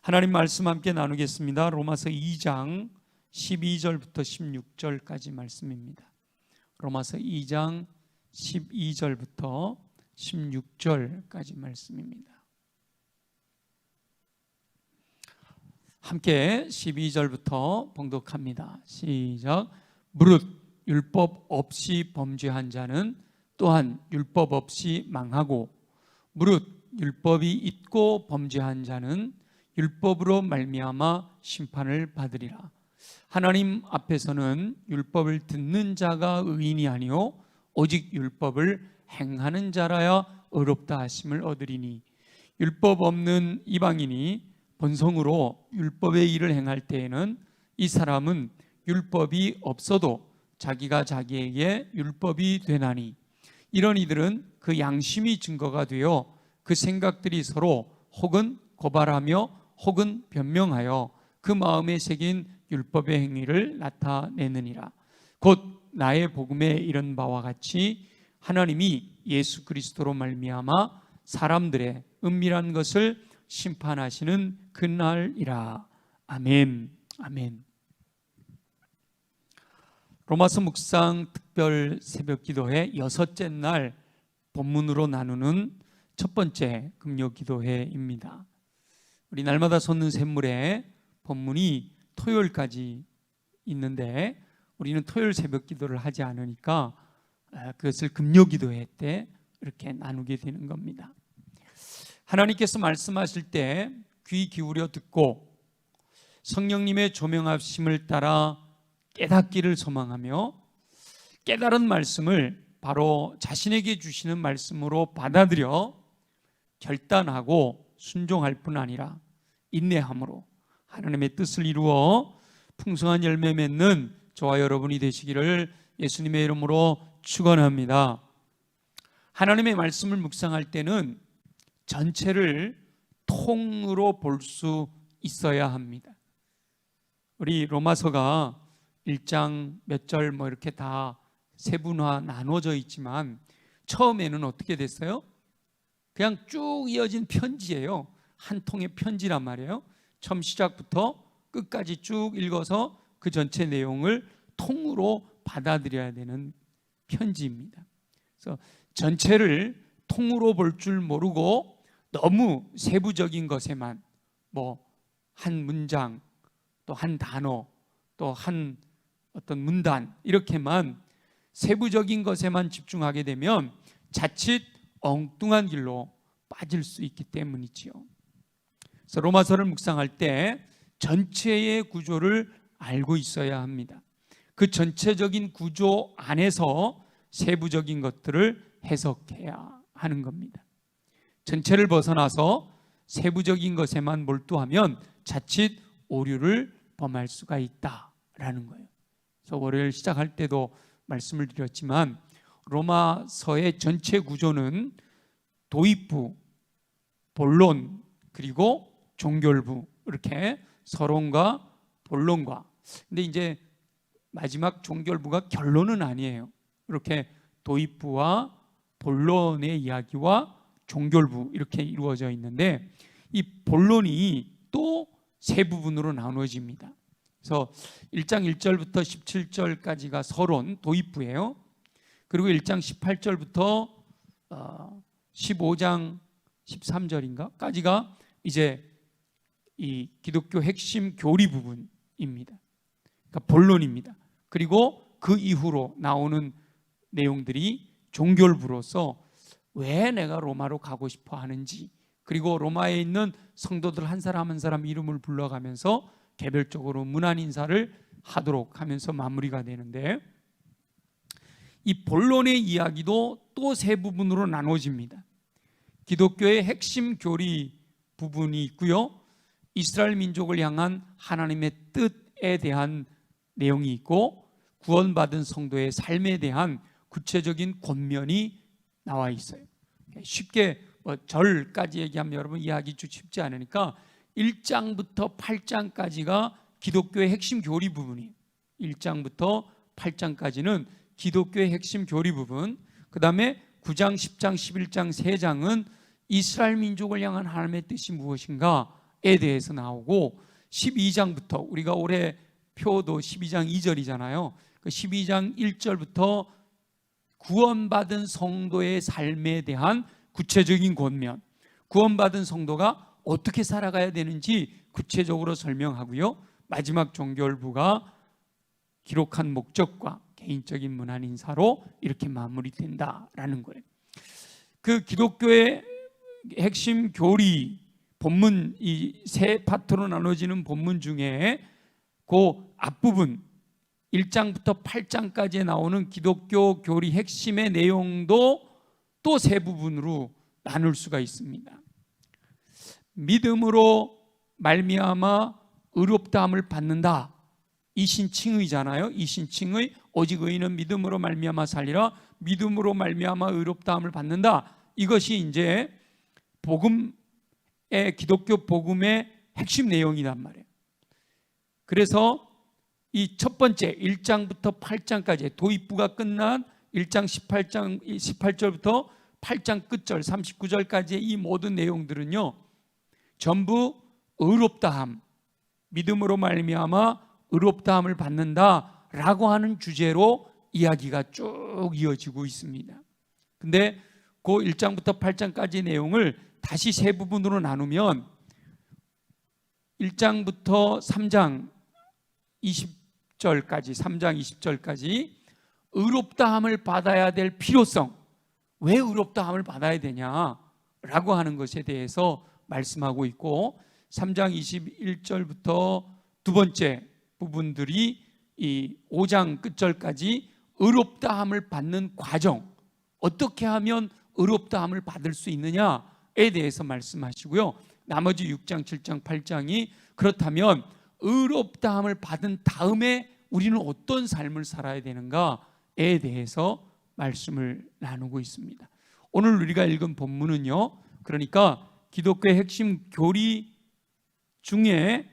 하나님 말씀 함께 나누겠습니다. 로마서 2장 12절부터 16절까지 말씀입니다. 로마서 2장 12절부터 16절까지 말씀입니다. 함께 12절부터 봉독합니다. 시작. 무릇 율법 없이 범죄한 자는 또한 율법 없이 망하고, 무릇 율법이 있고 범죄한 자는 율법으로 말미암아 심판을 받으리라. 하나님 앞에서는 율법을 듣는 자가 의인이 아니요 오직 율법을 행하는 자라야 의롭다 하심을 얻으리니, 율법 없는 이방인이 본성으로 율법의 일을 행할 때에는 이 사람은 율법이 없어도 자기가 자기에게 율법이 되나니, 이런 이들은 그 양심이 증거가 되어 그 생각들이 서로 혹은 고발하며 혹은 변명하여 그 마음에 새긴 율법의 행위를 나타내느니라. 곧 나의 복음에 이른 바와 같이 하나님이 예수 그리스도로 말미암아 사람들의 은밀한 것을 심판하시는 그날이라. 아멘. 아멘. 로마서 묵상 특별 새벽기도회 여섯째 날 본문으로 나누는 첫 번째 금요기도회입니다. 우리 날마다 솟는 샘물에 본문이 토요일까지 있는데 우리는 토요일 새벽기도를 하지 않으니까 그것을 금요기도회 때 이렇게 나누게 되는 겁니다. 하나님께서 말씀하실 때 귀 기울여 듣고 성령님의 조명하심을 따라 깨닫기를 소망하며 깨달은 말씀을 바로 자신에게 주시는 말씀으로 받아들여 결단하고 순종할 뿐 아니라 인내함으로 하나님의 뜻을 이루어 풍성한 열매 맺는 저와 여러분이 되시기를 예수님의 이름으로 축원합니다. 하나님의 말씀을 묵상할 때는 전체를 통으로 볼 수 있어야 합니다. 우리 로마서가 1장 몇 절 이렇게 다 세분화 나눠져 있지만 처음에는 어떻게 됐어요? 그냥 쭉 이어진 편지예요. 한 통의 편지란 말이에요. 처음 시작부터 끝까지 쭉 읽어서 그 전체 내용을 통으로 받아들여야 되는 편지입니다. 그래서 전체를 통으로 볼 줄 모르고 너무 세부적인 것에만 한 문장, 또 한 단어, 또 한 어떤 문단 이렇게만 세부적인 것에만 집중하게 되면 자칫 엉뚱한 길로 빠질 수 있기 때문이지요. 그래서 로마서를 묵상할 때 전체의 구조를 알고 있어야 합니다. 그 전체적인 구조 안에서 세부적인 것들을 해석해야 하는 겁니다. 전체를 벗어나서 세부적인 것에만 몰두하면 자칫 오류를 범할 수가 있다라는 거예요. 그래서 월요일 시작할 때도 말씀을 드렸지만 로마서의 전체 구조는 도입부, 본론, 그리고 종결부 이렇게 서론과 본론과, 근데 이제 마지막 종결부가 결론은 아니에요. 이렇게 도입부와 본론의 이야기와 종결부 이렇게 이루어져 있는데 이 본론이 또 세 부분으로 나누어집니다. 그래서 1장 1절부터 17절까지가 서론, 도입부예요. 그리고 1장 18절부터 15장 13절인가까지가 이제 이 기독교 핵심 교리 부분입니다. 그러니까 본론입니다. 그리고 그 이후로 나오는 내용들이 종결부로서 왜 내가 로마로 가고 싶어 하는지, 그리고 로마에 있는 성도들 한 사람 한 사람 이름을 불러가면서 개별적으로 문안 인사를 하도록 하면서 마무리가 되는데, 이 본론의 이야기도 또 세 부분으로 나눠집니다. 기독교의 핵심 교리 부분이 있고요, 이스라엘 민족을 향한 하나님의 뜻에 대한 내용이 있고, 구원받은 성도의 삶에 대한 구체적인 권면이 나와 있어요. 쉽게 절까지 얘기하면 여러분 이해하기 좀 쉽지 않으니까 1장부터 8장까지가 기독교의 핵심 교리 부분이에요. 1장부터 8장까지는 기독교의 핵심 교리 부분, 그 다음에 9장, 10장, 11장 3장은 이스라엘 민족을 향한 하나님의 뜻이 무엇인가 의롭다에 대해서 나오고 12장부터 우리가 올해 표도 12장 2절이잖아요. 그 12장 1절부터 구원받은 성도의 삶에 대한 구체적인 권면, 구원받은 성도가 어떻게 살아가야 되는지 구체적으로 설명하고요. 마지막 종결부가 기록한 목적과 개인적인 문안 인사로 이렇게 마무리된다라는 거예요. 그 기독교의 핵심 교리 본문, 이 세 파트로 나눠지는 본문 중에 그 앞부분 1장부터 8장까지에 나오는 기독교 교리 핵심의 내용도 또 세 부분으로 나눌 수가 있습니다. 믿음으로 말미암아 의롭다함을 받는다, 이 신칭의잖아요. 이 신칭의 오직 의인은 믿음으로 말미암아 살리라, 믿음으로 말미암아 의롭다함을 받는다, 이것이 이제 복음의, 기독교 복음의 핵심 내용이란 말이에요. 그래서 이 첫 번째 1장부터 8장까지 도입부가 끝난 1장 18절부터 8장 끝절 39절까지의 이 모든 내용들은요, 전부 의롭다함, 믿음으로 말미암아 의롭다함을 받는다라고 하는 주제로 이야기가 쭉 이어지고 있습니다. 근데 그 1장부터 8장까지 내용을 다시 세 부분으로 나누면 1장부터 3장 20절까지 의롭다함을 받아야 될 필요성, 왜 의롭다함을 받아야 되냐라고 하는 것에 대해서 말씀하고 있고, 3장 21절부터 두 번째 부분들이 이 5장 끝절까지 의롭다함을 받는 과정, 어떻게 하면 의롭다함을 받을 수 있느냐에 대해서 말씀하시고요. 나머지 6장, 7장, 8장이 그렇다면 의롭다함을 받은 다음에 우리는 어떤 삶을 살아야 되는가에 대해서 말씀을 나누고 있습니다. 오늘 우리가 읽은 본문은요, 그러니까 기독교의 핵심 교리 중에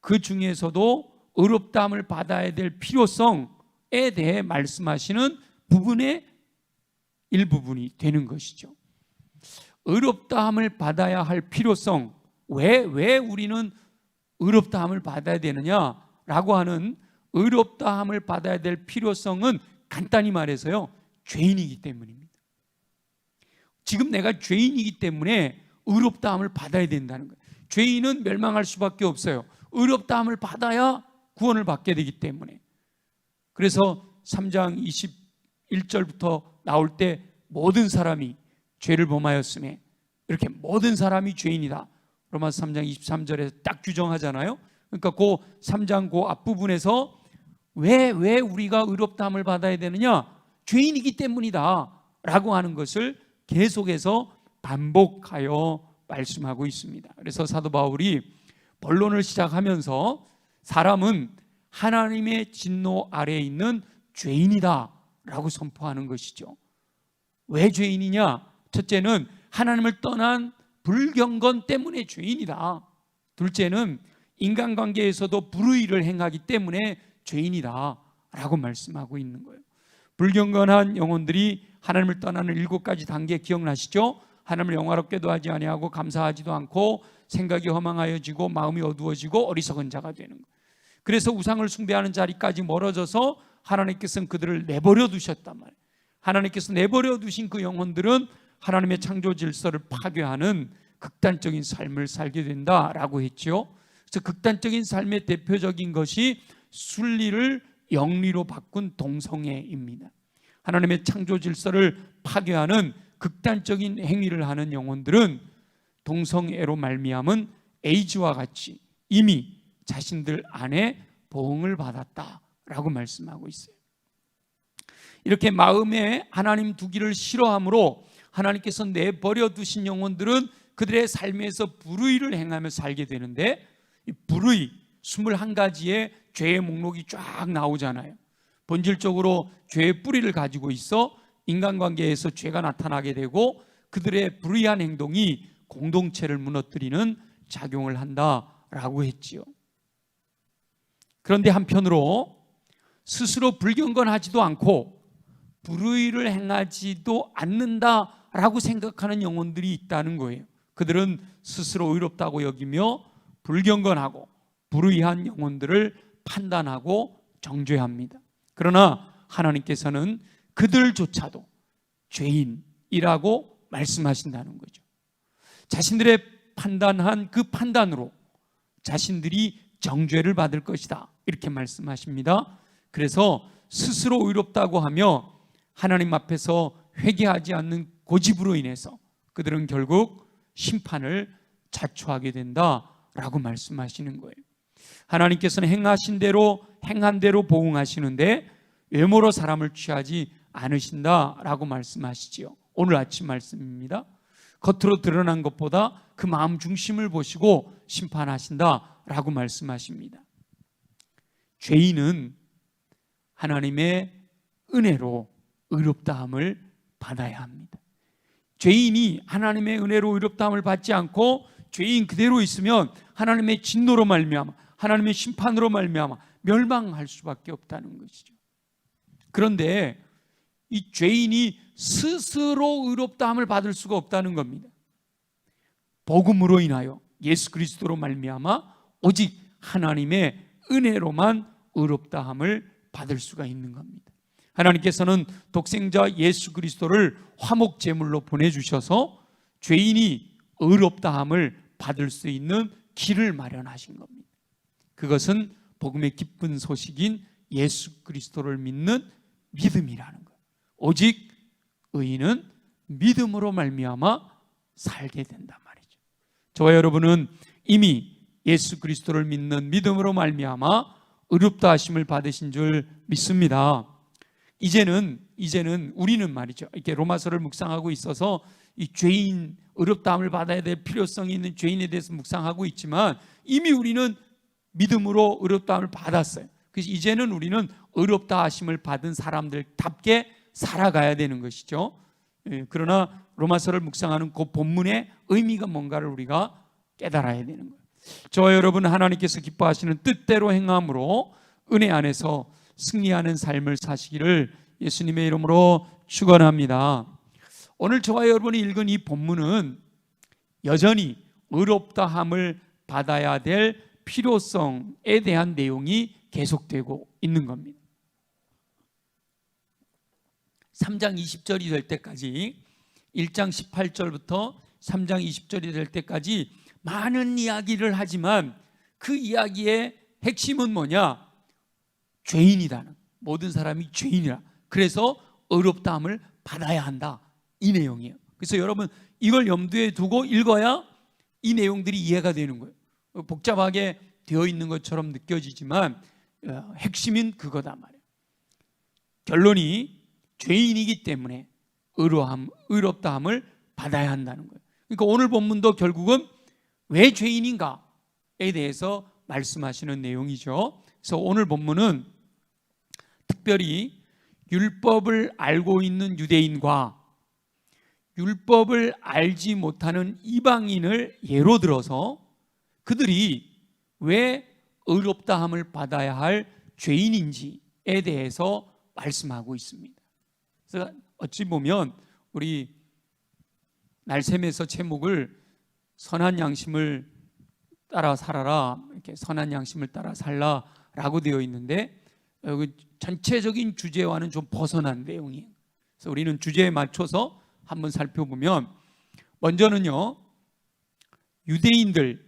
그 중에서도 의롭다함을 받아야 될 필요성에 대해 말씀하시는 부분의 일부분이 되는 것이죠. 의롭다함을 받아야 할 필요성, 왜 우리는 의롭다함을 받아야 되느냐라고 하는 의롭다함을 받아야 될 필요성은 간단히 말해서요, 죄인이기 때문입니다. 지금 내가 죄인이기 때문에 의롭다함을 받아야 된다는 거예요. 죄인은 멸망할 수밖에 없어요. 의롭다함을 받아야 구원을 받게 되기 때문에. 그래서 3장 21절부터 나올 때 모든 사람이 죄를 범하였음에, 이렇게 모든 사람이 죄인이다, 로마서 3장 23절에 딱 규정하잖아요. 그러니까 그 3장 그 앞부분에서 왜 우리가 의롭다함을 받아야 되느냐, 죄인이기 때문이다 라고 하는 것을 계속해서 반복하여 말씀하고 있습니다. 그래서 사도 바울이 본론을 시작하면서 사람은 하나님의 진노 아래에 있는 죄인이다 라고 선포하는 것이죠. 왜 죄인이냐? 첫째는 하나님을 떠난 불경건 때문에 죄인이다. 둘째는 인간관계에서도 불의를 행하기 때문에 죄인이다 라고 말씀하고 있는 거예요. 불경건한 영혼들이 하나님을 떠나는 7가지 단계 기억나시죠? 하나님을 영화롭게도 하지 아니하고 감사하지도 않고 생각이 허망하여지고 마음이 어두워지고 어리석은 자가 되는 거예요. 그래서 우상을 숭배하는 자리까지 멀어져서 하나님께서는 그들을 내버려 두셨단 말이에요. 하나님께서 내버려 두신 그 영혼들은 하나님의 창조 질서를 파괴하는 극단적인 삶을 살게 된다라고 했죠. 그래서 극단적인 삶의 대표적인 것이 순리를 영리로 바꾼 동성애입니다. 하나님의 창조 질서를 파괴하는 극단적인 행위를 하는 영혼들은 동성애로 말미암은 에이즈와 같이 이미 자신들 안에 보응을 받았다라고 말씀하고 있어요. 이렇게 마음에 하나님 두기를 싫어함으로 하나님께서 내버려 두신 영혼들은 그들의 삶에서 불의를 행하며 살게 되는데, 이 불의 21가지의 죄의 목록이 쫙 나오잖아요. 본질적으로 죄의 뿌리를 가지고 있어 인간관계에서 죄가 나타나게 되고 그들의 불의한 행동이 공동체를 무너뜨리는 작용을 한다라고 했지요. 그런데 한편으로 스스로 불경건하지도 않고 불의를 행하지도 않는다라고 생각하는 영혼들이 있다는 거예요. 그들은 스스로 의롭다고 여기며 불경건하고 불의한 영혼들을 판단하고 정죄합니다. 그러나 하나님께서는 그들조차도 죄인이라고 말씀하신다는 거죠. 자신들의 판단한 그 판단으로 자신들이 정죄를 받을 것이다, 이렇게 말씀하십니다. 그래서 스스로 의롭다고 하며 하나님 앞에서 회개하지 않는 고집으로 인해서 그들은 결국 심판을 자초하게 된다라고 말씀하시는 거예요. 하나님께서는 행하신 대로 행한 대로 보응하시는데 외모로 사람을 취하지 않으신다라고 말씀하시지요. 오늘 아침 말씀입니다. 겉으로 드러난 것보다 그 마음 중심을 보시고 심판하신다라고 말씀하십니다. 죄인은 하나님의 은혜로 의롭다함을 받아야 합니다. 죄인이 하나님의 은혜로 의롭다함을 받지 않고 죄인 그대로 있으면 하나님의 진노로 말미암아, 하나님의 심판으로 말미암아 멸망할 수밖에 없다는 것이죠. 그런데 이 죄인이 스스로 의롭다함을 받을 수가 없다는 겁니다. 복음으로 인하여 예수 그리스도로 말미암아 오직 하나님의 은혜로만 의롭다함을 받을 수가 있는 겁니다. 하나님께서는 독생자 예수 그리스도를 화목 제물로 보내주셔서 죄인이 의롭다함을 받을 수 있는 길을 마련하신 겁니다. 그것은 복음의 기쁜 소식인 예수 그리스도를 믿는 믿음이라는 거예요. 오직 의인은 믿음으로 말미암아 살게 된단 말이죠. 저와 여러분은 이미 예수 그리스도를 믿는 믿음으로 말미암아 의롭다 하심을 받으신 줄 믿습니다. 이제는 우리는 말이죠, 이렇게 로마서를 묵상하고 있어서 이 죄인, 의롭다함을 받아야 될 필요성이 있는 죄인에 대해서 묵상하고 있지만 이미 우리는 믿음으로 의롭다함을 받았어요. 그래서 이제는 우리는 의롭다 하심을 받은 사람들답게 살아가야 되는 것이죠. 그러나 로마서를 묵상하는 그 본문의 의미가 뭔가를 우리가 깨달아야 되는 거예요. 저와 여러분, 하나님께서 기뻐하시는 뜻대로 행함으로 은혜 안에서 승리하는 삶을 사시기를 예수님의 이름으로 축원합니다. 오늘 저와 여러분이 읽은 이 본문은 여전히 의롭다함을 받아야 될 필요성에 대한 내용이 계속되고 있는 겁니다. 3장 20절이 될 때까지, 1장 18절부터 3장 20절이 될 때까지 많은 이야기를 하지만 그 이야기의 핵심은 뭐냐? 죄인이다는, 모든 사람이 죄인이라, 그래서 의롭다함을 받아야 한다, 이 내용이에요. 그래서 여러분 이걸 염두에 두고 읽어야 이 내용들이 이해가 되는 거예요. 복잡하게 되어 있는 것처럼 느껴지지만 핵심은 그거다 말이에요. 결론이 죄인이기 때문에 의롭다함을 받아야 한다는 거예요. 그러니까 오늘 본문도 결국은 왜 죄인인가에 대해서 말씀하시는 내용이죠. 그래서 오늘 본문은 특별히 율법을 알고 있는 유대인과 율법을 알지 못하는 이방인을 예로 들어서 그들이 왜 의롭다함을 받아야 할 죄인인지에 대해서 말씀하고 있습니다. 그래서 어찌 보면 우리 날샘에서 제목을 선한 양심을 따라 살아라, 이렇게 선한 양심을 따라 살라라고 되어 있는데 여기 전체적인 주제와는 좀 벗어난 내용이에요. 그래서 우리는 주제에 맞춰서 한번 살펴보면, 먼저는요, 유대인들은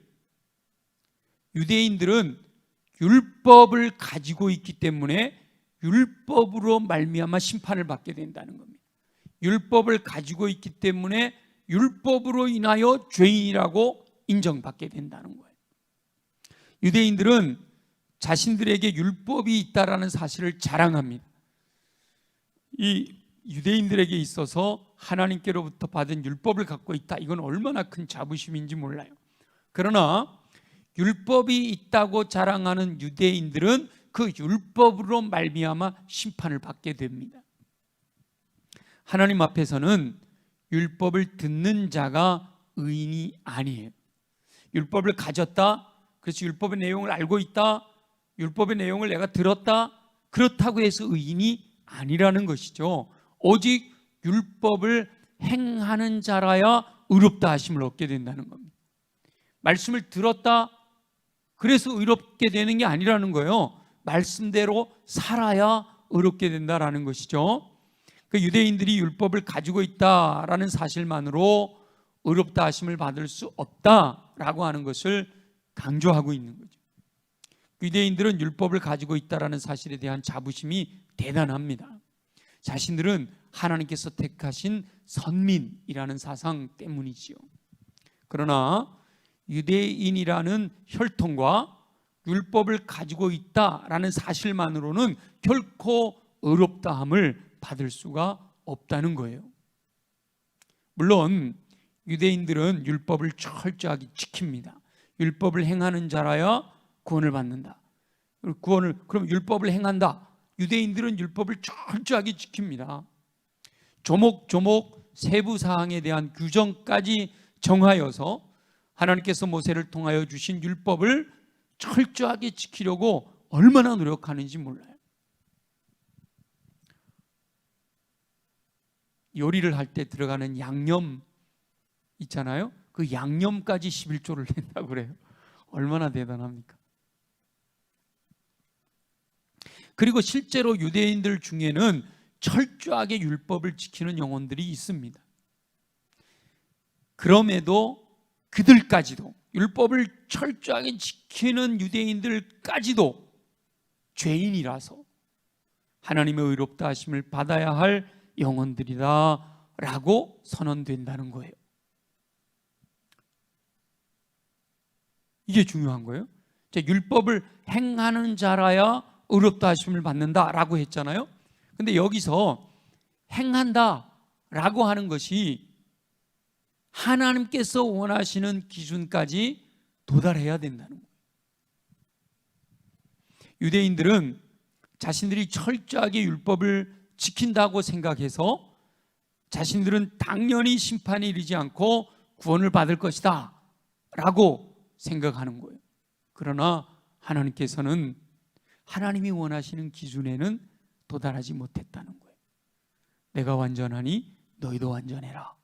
율법을 가지고 있기 때문에 율법으로 말미암아 심판을 받게 된다는 겁니다. 율법을 가지고 있기 때문에 율법으로 인하여 죄인이라고 인정받게 된다는 거예요. 유대인들은 자신들에게 율법이 있다라는 사실을 자랑합니다. 이 유대인들에게 있어서 하나님께로부터 받은 율법을 갖고 있다, 이건 얼마나 큰 자부심인지 몰라요. 그러나 율법이 있다고 자랑하는 유대인들은 그 율법으로 말미암아 심판을 받게 됩니다. 하나님 앞에서는 율법을 듣는 자가 의인이 아니에요. 율법을 가졌다, 그래서 율법의 내용을 알고 있다, 율법의 내용을 내가 들었다, 그렇다고 해서 의인이 아니라는 것이죠. 오직 율법을 행하는 자라야 의롭다 하심을 얻게 된다는 겁니다. 말씀을 들었다 그래서 의롭게 되는 게 아니라는 거예요. 말씀대로 살아야 의롭게 된다라는 것이죠. 그 유대인들이 율법을 가지고 있다라는 사실만으로 의롭다 하심을 받을 수 없다라고 하는 것을 강조하고 있는 거죠. 유대인들은 율법을 가지고 있다라는 사실에 대한 자부심이 대단합니다. 자신들은 하나님께서 택하신 선민이라는 사상 때문이지요. 그러나 유대인이라는 혈통과 율법을 가지고 있다라는 사실만으로는 결코 의롭다함을 받을 수가 없다는 거예요. 물론 유대인들은 율법을 철저하게 지킵니다. 율법을 행하는 자라야 구원을 받는다. 그럼 율법을 행한다. 유대인들은 율법을 철저하게 지킵니다. 조목조목 세부 사항에 대한 규정까지 정하여서 하나님께서 모세를 통하여 주신 율법을 철저하게 지키려고 얼마나 노력하는지 몰라요. 요리를 할 때 들어가는 양념 있잖아요. 그 양념까지 11조를 낸다고 그래요. 얼마나 대단합니까? 그리고 실제로 유대인들 중에는 철저하게 율법을 지키는 영혼들이 있습니다. 그럼에도 그들까지도, 율법을 철저하게 지키는 유대인들까지도 죄인이라서 하나님의 의롭다 하심을 받아야 할 영혼들이다 라고 선언된다는 거예요. 이게 중요한 거예요. 율법을 행하는 자라야 의롭다 하심을 받는다라고 했잖아요. 근데 여기서 행한다라고 하는 것이 하나님께서 원하시는 기준까지 도달해야 된다는 거예요. 유대인들은 자신들이 철저하게 율법을 지킨다고 생각해서 자신들은 당연히 심판에 이르지 않고 구원을 받을 것이다 라고 생각하는 거예요. 그러나 하나님께서는 하나님이 원하시는 기준에는 도달하지 못했다는 거예요. 내가 완전하니 너희도 완전해라.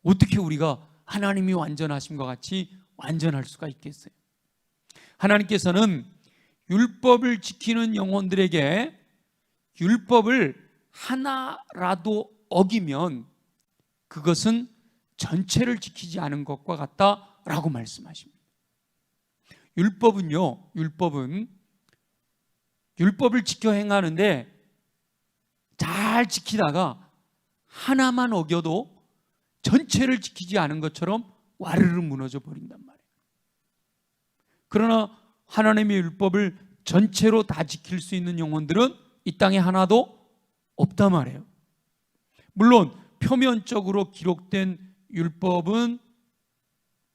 어떻게 우리가 하나님이 완전하심과 같이 완전할 수가 있겠어요? 하나님께서는 율법을 지키는 영혼들에게 율법을 하나라도 어기면 그것은 전체를 지키지 않은 것과 같다라고 말씀하십니다. 율법을 지켜 행하는데 잘 지키다가 하나만 어겨도 전체를 지키지 않은 것처럼 와르르 무너져 버린단 말이에요. 그러나 하나님의 율법을 전체로 다 지킬 수 있는 영혼들은 이 땅에 하나도 없단 말이에요. 물론 표면적으로 기록된 율법은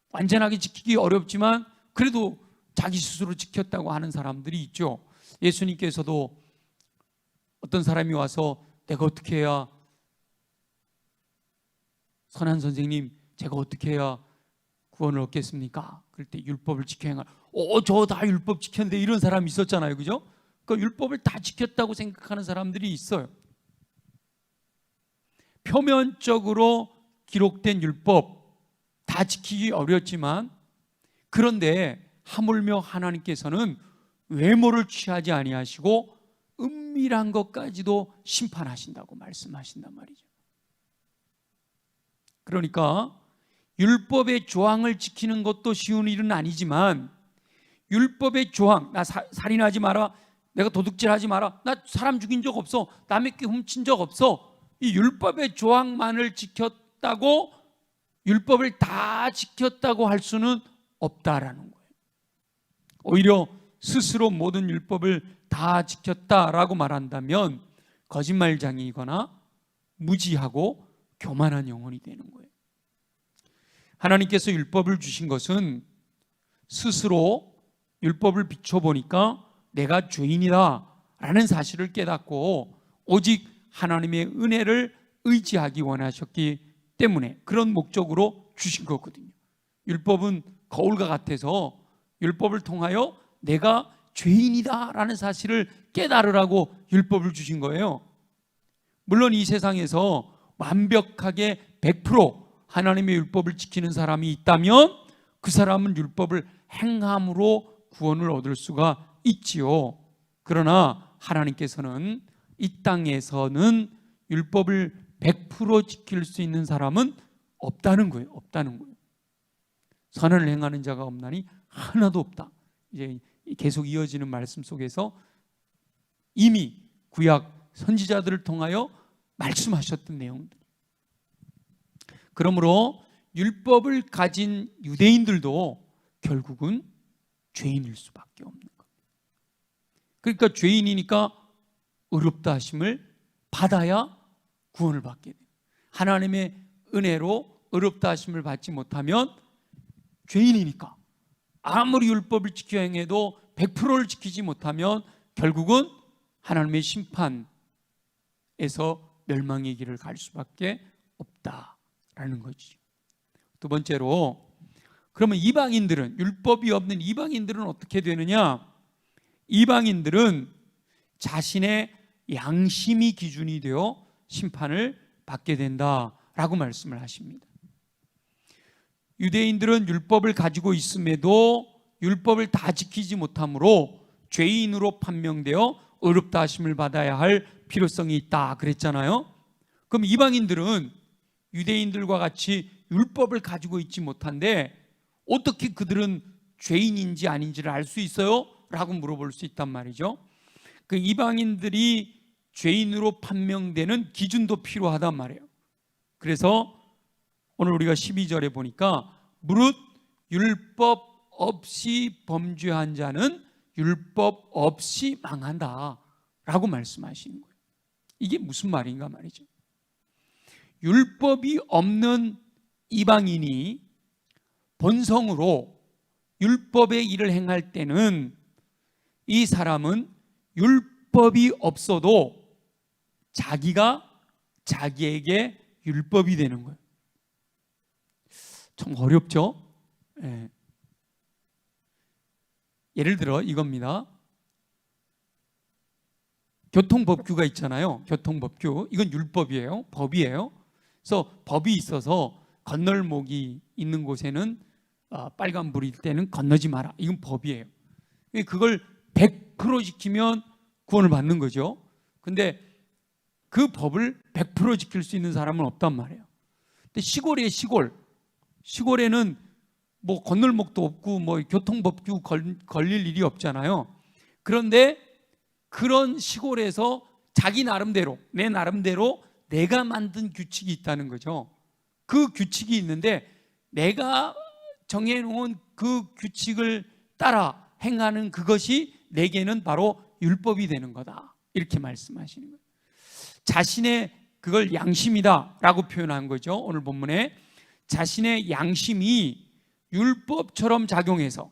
완전하게 지키기 어렵지만 그래도 자기 스스로 지켰다고 하는 사람들이 있죠. 예수님께서도 어떤 사람이 와서 내가 어떻게 해야, 선한 선생님 제가 어떻게 해야 구원을 얻겠습니까? 그럴 때 율법을 지켜 행할, 저 다 율법 지켰는데, 이런 사람이 있었잖아요. 그죠? 그 율법을 다 지켰다고 생각하는 사람들이 있어요. 표면적으로 기록된 율법 다 지키기 어렵지만, 그런데 하물며 하나님께서는 외모를 취하지 아니하시고 은밀한 것까지도 심판하신다고 말씀하신단 말이죠. 그러니까 율법의 조항을 지키는 것도 쉬운 일은 아니지만, 율법의 조항, 나 살인하지 마라, 내가 도둑질하지 마라, 나 사람 죽인 적 없어, 남의 게 훔친 적 없어, 이 율법의 조항만을 지켰다고 율법을 다 지켰다고 할 수는 없다라는 거예요. 오히려 스스로 모든 율법을 다 지켰다라고 말한다면 거짓말장이거나 무지하고 교만한 영혼이 되는 거예요. 하나님께서 율법을 주신 것은 스스로 율법을 비춰보니까 내가 죄인이다 라는 사실을 깨닫고 오직 하나님의 은혜를 의지하기 원하셨기 때문에 그런 목적으로 주신 거거든요. 율법은 거울과 같아서 율법을 통하여 내가 죄인이다 라는 사실을 깨달으라고 율법을 주신 거예요. 물론 이 세상에서 완벽하게 100% 하나님의 율법을 지키는 사람이 있다면 그 사람은 율법을 행함으로 구원을 얻을 수가 있지요. 그러나 하나님께서는 이 땅에서는 율법을 100% 지킬 수 있는 사람은 없다는 거예요. 없다는 거예요. 선을 행하는 자가 없나니 하나도 없다. 이제 계속 이어지는 말씀 속에서 이미 구약 선지자들을 통하여 말씀하셨던 내용들. 그러므로 율법을 가진 유대인들도 결국은 죄인일 수밖에 없는 겁니다. 그러니까 죄인이니까 의롭다 하심을 받아야 구원을 받게 돼요. 하나님의 은혜로 의롭다 하심을 받지 못하면 죄인이니까 아무리 율법을 지켜 행해도 100%를 지키지 못하면 결국은 하나님의 심판에서 멸망의 길을 갈 수밖에 없다라는 거지. 두 번째로, 그러면 이방인들은, 율법이 없는 이방인들은 어떻게 되느냐? 이방인들은 자신의 양심이 기준이 되어 심판을 받게 된다라고 말씀을 하십니다. 유대인들은 율법을 가지고 있음에도 율법을 다 지키지 못함으로 죄인으로 판명되어 의롭다 하심을 받아야 할 필요성이 있다 그랬잖아요. 그럼 이방인들은 유대인들과 같이 율법을 가지고 있지 못한데 어떻게 그들은 죄인인지 아닌지를 알 수 있어요? 라고 물어볼 수 있단 말이죠. 그 이방인들이 죄인으로 판명되는 기준도 필요하단 말이에요. 그래서 오늘 우리가 12절에 보니까 무릇 율법 없이 범죄한 자는 율법 없이 망한다 라고 말씀하시는 거예요. 이게 무슨 말인가 말이죠. 율법이 없는 이방인이 본성으로 율법의 일을 행할 때는 이 사람은 율법이 없어도 자기가 자기에게 율법이 되는 거예요. 좀 어렵죠? 예. 예를 들어 이겁니다. 교통법규가 있잖아요. 교통법규. 이건 율법이에요. 법이에요. 그래서 법이 있어서 건널목이 있는 곳에는 빨간불일 때는 건너지 마라. 이건 법이에요. 그걸 100% 지키면 구원을 받는 거죠. 근데 그 법을 100% 지킬 수 있는 사람은 없단 말이에요. 근데 시골이에요, 시골. 시골에는 뭐 건널목도 없고 뭐 교통법규 걸릴 일이 없잖아요. 그런데 그런 시골에서 자기 나름대로, 내 나름대로 내가 만든 규칙이 있다는 거죠. 그 규칙이 있는데 내가 정해놓은 그 규칙을 따라 행하는 그것이 내게는 바로 율법이 되는 거다. 이렇게 말씀하시는 거예요. 자신의 그걸 양심이다라고 표현한 거죠. 오늘 본문에 자신의 양심이 율법처럼 작용해서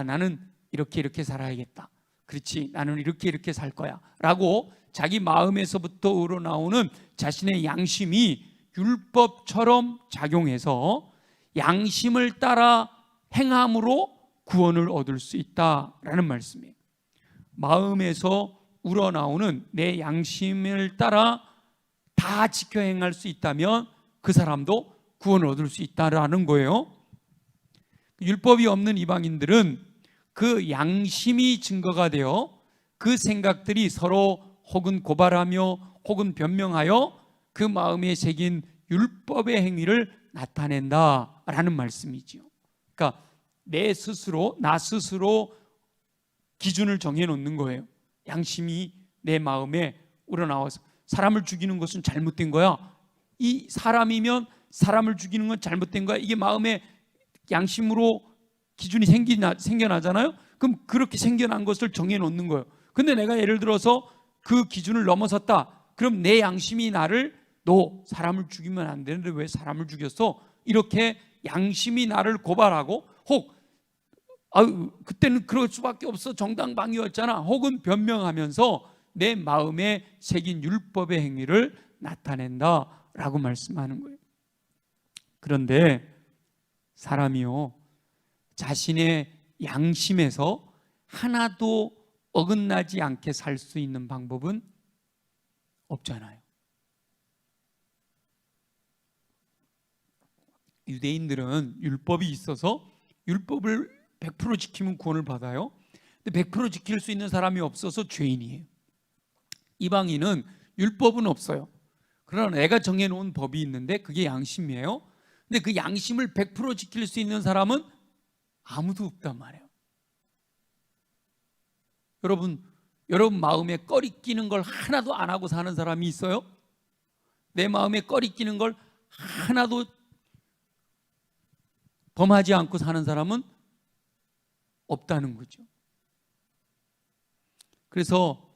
나는 이렇게 살아야겠다. 그렇지, 나는 이렇게 살 거야 라고 자기 마음에서부터 우러나오는 자신의 양심이 율법처럼 작용해서 양심을 따라 행함으로 구원을 얻을 수 있다라는 말씀이에요. 마음에서 우러나오는 내 양심을 따라 다 지켜 행할 수 있다면 그 사람도 구원을 얻을 수 있다라는 거예요. 율법이 없는 이방인들은 그 양심이 증거가 되어 그 생각들이 서로 혹은 고발하며 혹은 변명하여 그 마음에 새긴 율법의 행위를 나타낸다라는 말씀이지요. 그러니까 나 스스로 기준을 정해놓는 거예요. 양심이 내 마음에 우러나와서 사람을 죽이는 것은 잘못된 거야. 이 사람이면 사람을 죽이는 건 잘못된 거야. 이게 마음에 양심으로 기준이 생겨나잖아요. 그럼 그렇게 생겨난 것을 정해놓는 거예요. 근데 내가 예를 들어서 그 기준을 넘어섰다. 그럼 내 양심이 나를 너 사람을 죽이면 안 되는데 왜 사람을 죽였어? 이렇게 양심이 나를 고발하고 혹 그때는 그럴 수밖에 없어 정당방위였잖아 혹은 변명하면서 내 마음에 새긴 율법의 행위를 나타낸다라고 말씀하는 거예요. 그런데 사람이요 자신의 양심에서 하나도 어긋나지 않게 살 수 있는 방법은 없잖아요. 유대인들은 율법이 있어서 율법을 100% 지키면 구원을 받아요. 근데 100% 지킬 수 있는 사람이 없어서 죄인이에요. 이방인은 율법은 없어요. 그러나 내가 정해놓은 법이 있는데 그게 양심이에요. 근데 그 양심을 100% 지킬 수 있는 사람은 아무도 없단 말이에요. 여러분 마음에 꺼리끼는 걸 하나도 안 하고 사는 사람이 있어요? 내 마음에 꺼리끼는 걸 하나도 범하지 않고 사는 사람은 없다는 거죠. 그래서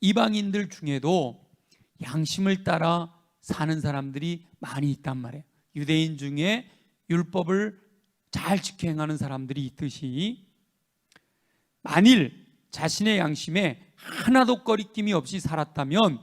이방인들 중에도 양심을 따라 사는 사람들이 많이 있단 말이에요. 유대인 중에 율법을 잘 지켜 행하는 사람들이 있듯이, 만일 자신의 양심에 하나도 꺼리낌이 없이 살았다면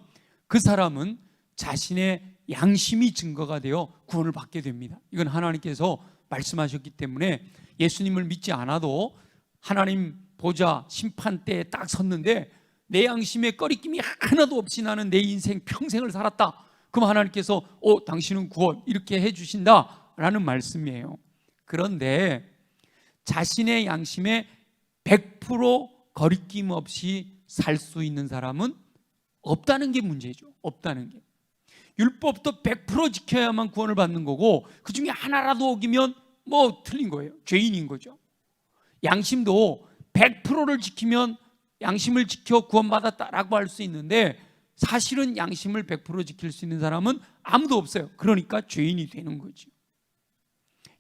그 사람은 자신의 양심이 증거가 되어 구원을 받게 됩니다. 이건 하나님께서 말씀하셨기 때문에 예수님을 믿지 않아도 하나님 보좌 심판대에 딱 섰는데 내 양심에 꺼리낌이 하나도 없이 나는 내 인생 평생을 살았다, 그럼 하나님께서 당신은 구원 이렇게 해주신다라는 말씀이에요. 그런데 자신의 양심에 100% 거리낌 없이 살 수 있는 사람은 없다는 게 문제죠. 없다는 게. 율법도 100% 지켜야만 구원을 받는 거고, 그 중에 하나라도 어기면 틀린 거예요. 죄인인 거죠. 양심도 100%를 지키면 양심을 지켜 구원받았다라고 할 수 있는데, 사실은 양심을 100% 지킬 수 있는 사람은 아무도 없어요. 그러니까 죄인이 되는 거죠.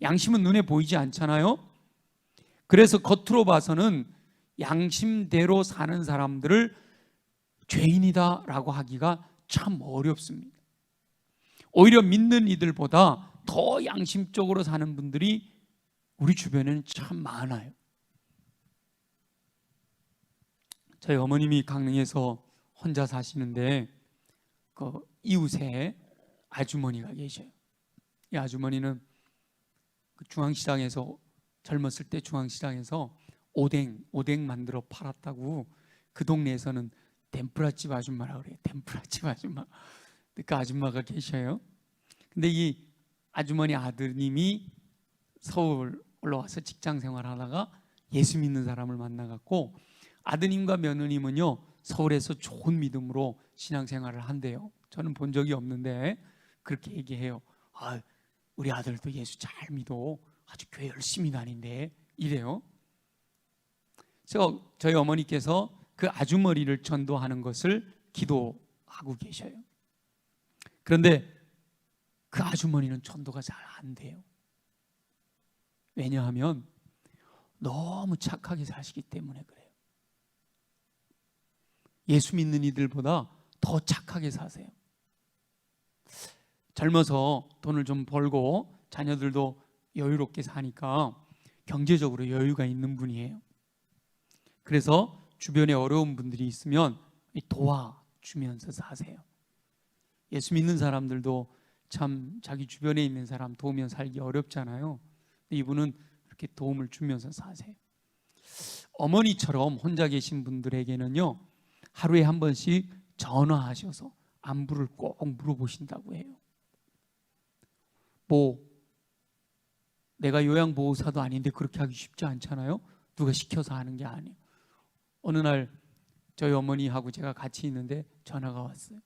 양심은 눈에 보이지 않잖아요. 그래서 겉으로 봐서는 양심대로 사는 사람들을 죄인이다라고 하기가 참 어렵습니다. 오히려 믿는 이들보다 더 양심적으로 사는 분들이 우리 주변에는 참 많아요. 저희 어머님이 강릉에서 혼자 사시는데 그 이웃에 아주머니가 계셔요. 이 아주머니는 중앙시장에서, 젊었을 때 중앙시장에서 오뎅 만들어 팔았다고 그 동네에서는 덴푸라집 아줌마라고 그래요. 덴푸라집 아줌마. 그 아줌마가 계셔요. 근데 이 아주머니 아드님이 서울 올라와서 직장 생활하다가 예수 믿는 사람을 만나갖고, 아드님과 며느님은요 서울에서 좋은 믿음으로 신앙생활을 한대요. 저는 본 적이 없는데 그렇게 얘기해요. 우리 아들도 예수 잘 믿어, 아주 교회 열심히 다닌대, 이래요. 그래서 저희 어머니께서 그 아주머니를 전도하는 것을 기도하고 계셔요. 그런데 그 아주머니는 전도가 잘 안 돼요. 왜냐하면 너무 착하게 사시기 때문에 그래요. 예수 믿는 이들보다 더 착하게 사세요. 젊어서 돈을 좀 벌고 자녀들도 여유롭게 사니까 경제적으로 여유가 있는 분이에요. 그래서 주변에 어려운 분들이 있으면 도와주면서 사세요. 예수 믿는 사람들도 참 자기 주변에 있는 사람 도우면 살기 어렵잖아요. 근데 이분은 이렇게 도움을 주면서 사세요. 어머니처럼 혼자 계신 분들에게는요 하루에 한 번씩 전화하셔서 안부를 꼭 물어보신다고 해요. 내가 요양보호사도 아닌데 그렇게 하기 쉽지 않잖아요. 누가 시켜서 하는 게 아니에요. 어느 날 저희 어머니하고 제가 같이 있는데 전화가 왔어요.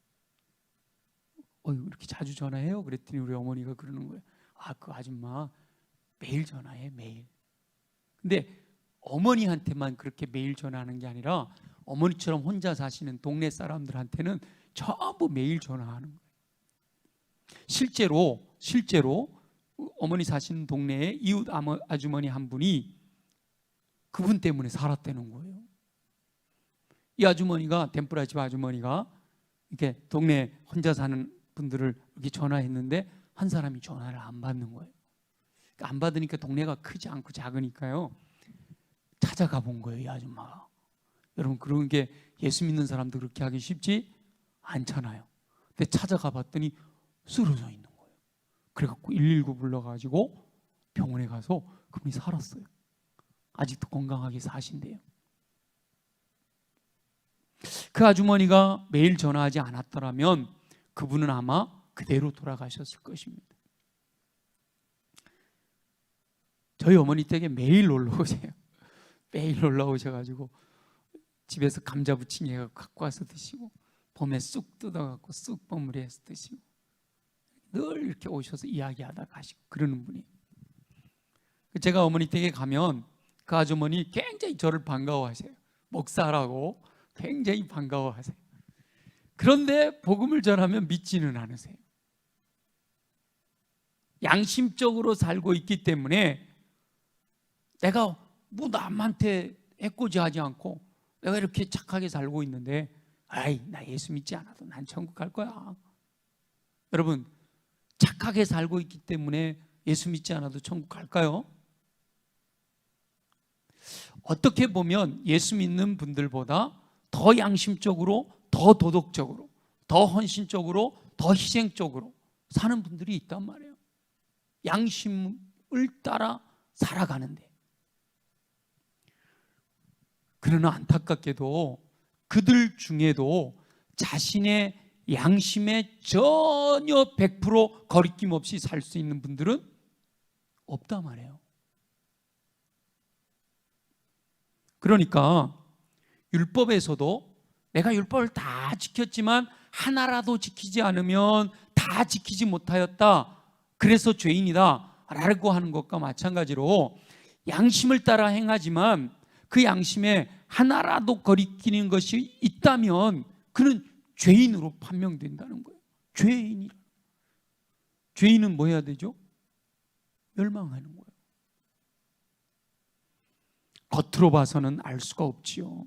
이렇게 자주 전화해요? 그랬더니 우리 어머니가 그러는 거예요. 그 아줌마 매일 전화해, 매일. 근데 어머니한테만 그렇게 매일 전화하는 게 아니라 어머니처럼 혼자 사시는 동네 사람들한테는 전부 매일 전화하는 거예요. 실제로 어머니 사시는 동네에 이웃 아주머니 한 분이 그분 때문에 살았다는 거예요. 이 아주머니가, 덴푸라집 아주머니가 이렇게 동네 혼자 사는 분들을 이렇게 전화했는데 한 사람이 전화를 안 받는 거예요. 안 받으니까 동네가 크지 않고 작으니까요 찾아가 본 거예요, 이 아줌마가. 여러분, 그런 게 예수 믿는 사람도 그렇게 하기 쉽지 않잖아요. 근데 찾아가 봤더니 쓰러져 있는 거예요. 그래갖고 119 불러가지고 병원에 가서 그분이 살았어요. 아직도 건강하게 사신대요. 그 아주머니가 매일 전화하지 않았더라면 그분은 아마 그대로 돌아가셨을 것입니다. 저희 어머니 댁에 매일 놀러 오세요. 매일 놀러 오셔가지고 집에서 감자 부침개 해서 갖고 와서 드시고, 봄에 쑥 뜯어갖고 쑥 버무려서 드시고, 늘 이렇게 오셔서 이야기하다 가시고 그러는 분이에요. 제가 어머니 댁에 가면 그 아주머니 굉장히 저를 반가워하세요. 목사라고 굉장히 반가워하세요. 그런데 복음을 전하면 믿지는 않으세요. 양심적으로 살고 있기 때문에 내가 뭐 남한테 해코지하지 않고 내가 이렇게 착하게 살고 있는데, 아이, 나 예수 믿지 않아도 난 천국 갈 거야. 여러분, 착하게 살고 있기 때문에 예수 믿지 않아도 천국 갈까요? 어떻게 보면 예수 믿는 분들보다 더 양심적으로, 더 도덕적으로, 더 헌신적으로, 더 희생적으로 사는 분들이 있단 말이에요. 양심을 따라 살아가는데. 그러나 안타깝게도 그들 중에도 자신의 양심에 전혀 100% 거리낌 없이 살 수 있는 분들은 없단 말이에요. 그러니까 율법에서도 내가 율법을 다 지켰지만 하나라도 지키지 않으면 다 지키지 못하였다, 그래서 죄인이다 라고 하는 것과 마찬가지로 양심을 따라 행하지만 그 양심에 하나라도 거리끼는 것이 있다면 그는 죄인으로 판명된다는 거예요. 죄인이라. 죄인은 뭐 해야 되죠? 멸망하는 거예요. 겉으로 봐서는 알 수가 없지요.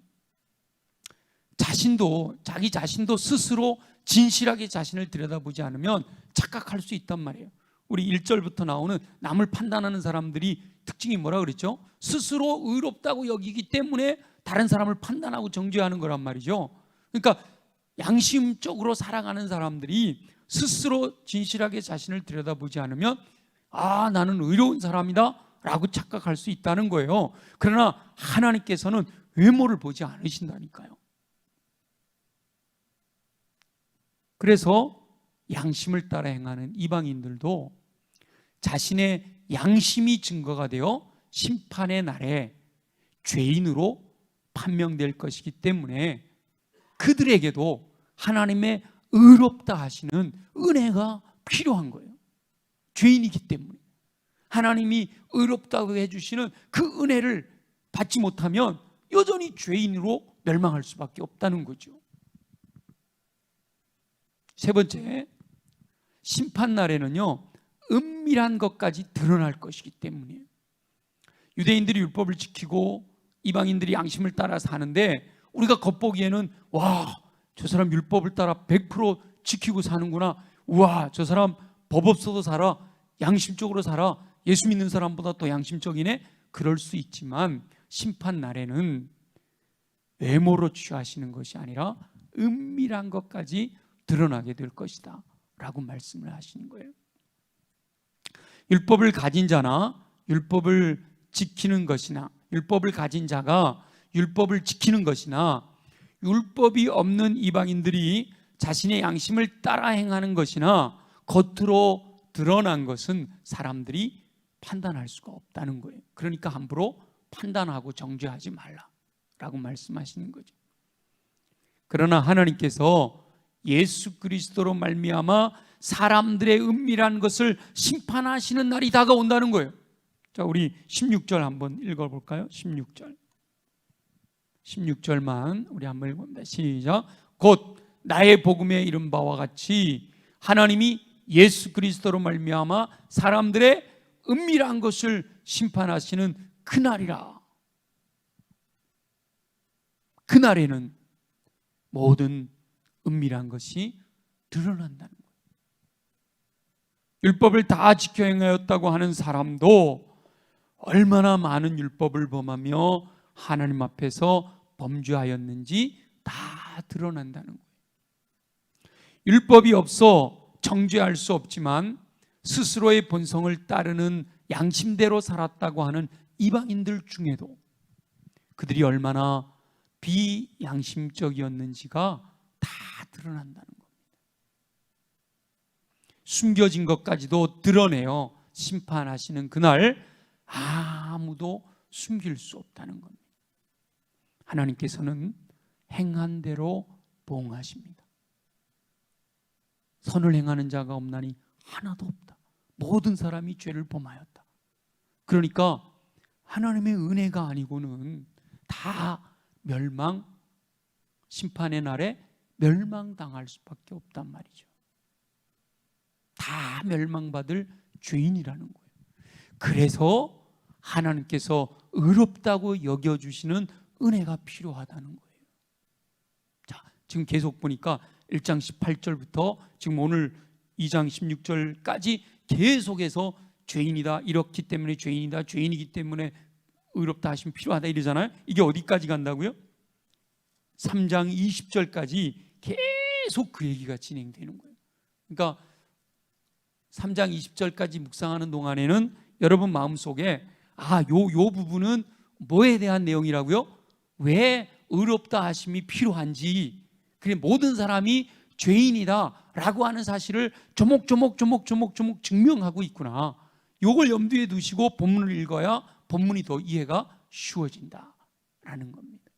자기 자신도 스스로 진실하게 자신을 들여다보지 않으면 착각할 수 있단 말이에요. 우리 1절부터 나오는 남을 판단하는 사람들이 특징이 뭐라 그랬죠? 스스로 의롭다고 여기기 때문에 다른 사람을 판단하고 정죄하는 거란 말이죠. 그러니까 양심적으로 살아가는 사람들이 스스로 진실하게 자신을 들여다보지 않으면, 아, 나는 의로운 사람이다 라고 착각할 수 있다는 거예요. 그러나 하나님께서는 외모를 보지 않으신다니까요. 그래서 양심을 따라 행하는 이방인들도 자신의 양심이 증거가 되어 심판의 날에 죄인으로 판명될 것이기 때문에 그들에게도 하나님의 의롭다 하시는 은혜가 필요한 거예요. 죄인이기 때문에 하나님이 의롭다고 해주시는 그 은혜를 받지 못하면 여전히 죄인으로 멸망할 수밖에 없다는 거죠. 세 번째, 심판날에는요 은밀한 것까지 드러날 것이기 때문이에요. 유대인들이 율법을 지키고 이방인들이 양심을 따라 사는데 우리가 겉보기에는 와, 저 사람 율법을 따라 100% 지키고 사는구나, 우와, 저 사람 법 없어도 살아, 양심적으로 살아, 예수 믿는 사람보다 더 양심적이네, 그럴 수 있지만 심판날에는 외모로 취하시는 것이 아니라 은밀한 것까지 드러나게 될 것이다 라고 말씀을 하시는 거예요. 율법을 가진 자나 율법을 지키는 것이나, 율법을 가진 자가 율법을 지키는 것이나, 율법이 없는 이방인들이 자신의 양심을 따라 행하는 것이나 겉으로 드러난 것은 사람들이 판단할 수가 없다는 거예요. 그러니까 함부로 판단하고 정죄하지 말라라고 말씀하시는 거죠. 그러나 하나님께서 예수 그리스도로 말미암아 사람들의 은밀한 것을 심판하시는 날이 다가온다는 거예요. 자, 우리 16절 한번 읽어볼까요? 16절만 우리 한번 읽어봅니다. 시작. 곧 나의 복음에 이른 바와 같이 하나님이 예수 그리스도로 말미암아 사람들의 은밀한 것을 심판하시는 그날이라. 그날에는 모든 은밀한 것이 드러난다는 거예요. 율법을 다 지켜 행하였다고 하는 사람도 얼마나 많은 율법을 범하며 하나님 앞에서 범죄하였는지 다 드러난다는 거예요. 율법이 없어 정죄할 수 없지만 스스로의 본성을 따르는 양심대로 살았다고 하는 이방인들 중에도 그들이 얼마나 비양심적이었는지가 다 드러난다는 겁니다. 숨겨진 것까지도 드러내어 심판하시는 그날 아무도 숨길 수 없다는 겁니다. 하나님께서는 행한 대로 보응하십니다. 선을 행하는 자가 없나니 하나도 없다. 모든 사람이 죄를 범하였다. 그러니까 하나님의 은혜가 아니고는 다 멸망, 심판의 날에 멸망당할 수밖에 없단 말이죠. 다 멸망받을 죄인이라는 거예요. 그래서 하나님께서 의롭다고 여겨주시는 은혜가 필요하다는 거예요. 자, 지금 계속 보니까 1장 18절부터 지금 오늘 2장 16절까지 계속해서 죄인이다, 이렇기 때문에 죄인이다, 죄인이기 때문에 의롭다 하심이 필요하다 이러잖아요. 이게 어디까지 간다고요? 3장 20절까지 계속 그 얘기가 진행되는 거예요. 그러니까 3장 20절까지 묵상하는 동안에는 여러분 마음속에 요 부분은 뭐에 대한 내용이라고요? 왜 의롭다 하심이 필요한지, 그래 모든 사람이 죄인이다 라고 하는 사실을 조목조목 증명하고 있구나, 요걸 염두에 두시고 본문을 읽어야 본문이 더 이해가 쉬워진다라는 겁니다.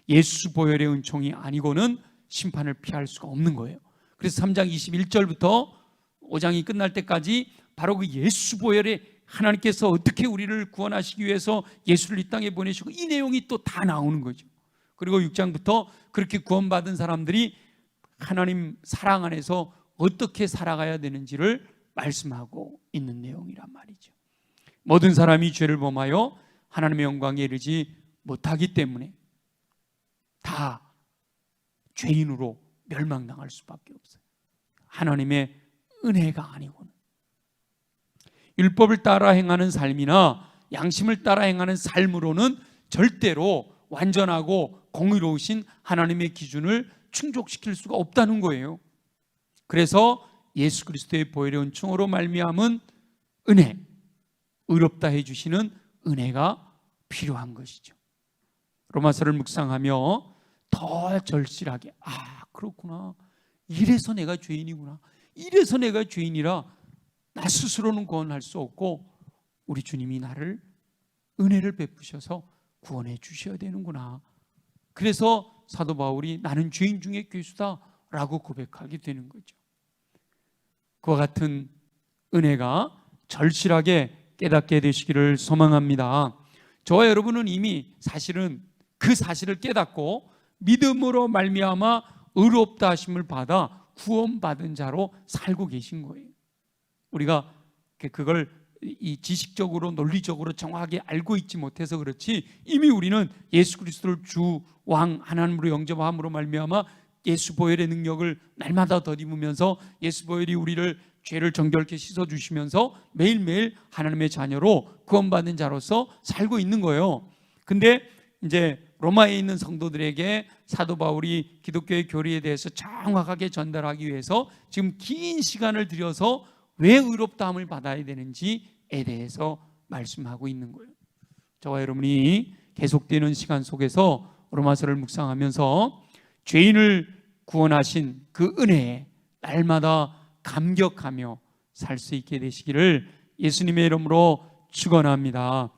예수 보혈의 은총이 아니고는 심판을 피할 수가 없는 거예요. 그래서 3장 21절부터 5장이 끝날 때까지 바로 그 예수 보혈의 하나님께서 어떻게 우리를 구원하시기 위해서 예수를 이 땅에 보내시고, 이 내용이 또 다 나오는 거죠. 그리고 6장부터 그렇게 구원받은 사람들이 하나님 사랑 안에서 어떻게 살아가야 되는지를 말씀하고 있는 내용이란 말이죠. 모든 사람이 죄를 범하여 하나님의 영광에 이르지 못하기 때문에 다 죄인으로 멸망당할 수밖에 없어요. 하나님의 은혜가 아니고는. 율법을 따라 행하는 삶이나 양심을 따라 행하는 삶으로는 절대로 완전하고 공의로우신 하나님의 기준을 충족시킬 수가 없다는 거예요. 그래서 예수 그리스도의 보혈의 은총으로 말미암은 은혜, 의롭다 해주시는 은혜가 필요한 것이죠. 로마서를 묵상하며 더 절실하게, 그렇구나, 이래서 내가 죄인이구나, 이래서 내가 죄인이라 나 스스로는 구원할 수 없고 우리 주님이 나를 은혜를 베푸셔서 구원해 주셔야 되는구나. 그래서 사도 바울이 나는 죄인 중에 괴수다 라고 고백하게 되는 거죠. 그와 같은 은혜가 절실하게 깨닫게 되시기를 소망합니다. 저와 여러분은 이미 사실은 그 사실을 깨닫고 믿음으로 말미암아 의롭다 하심을 받아 구원받은 자로 살고 계신 거예요. 우리가 그걸 이 지식적으로 논리적으로 정확하게 알고 있지 못해서 그렇지, 이미 우리는 예수 그리스도를 주 왕 하나님으로 영접함으로 말미암아 예수 보혈의 능력을 날마다 덧입으면서 예수 보혈이 우리를 죄를 정결케 씻어주시면서 매일매일 하나님의 자녀로 구원받는 자로서 살고 있는 거예요. 근데 이제 로마에 있는 성도들에게 사도 바울이 기독교의 교리에 대해서 정확하게 전달하기 위해서 지금 긴 시간을 들여서 왜 의롭다함을 받아야 되는지에 대해서 말씀하고 있는 거예요. 저와 여러분이 계속되는 시간 속에서 로마서를 묵상하면서 죄인을 구원하신 그 은혜에 날마다 감격하며 살 수 있게 되시기를 예수님의 이름으로 축원합니다.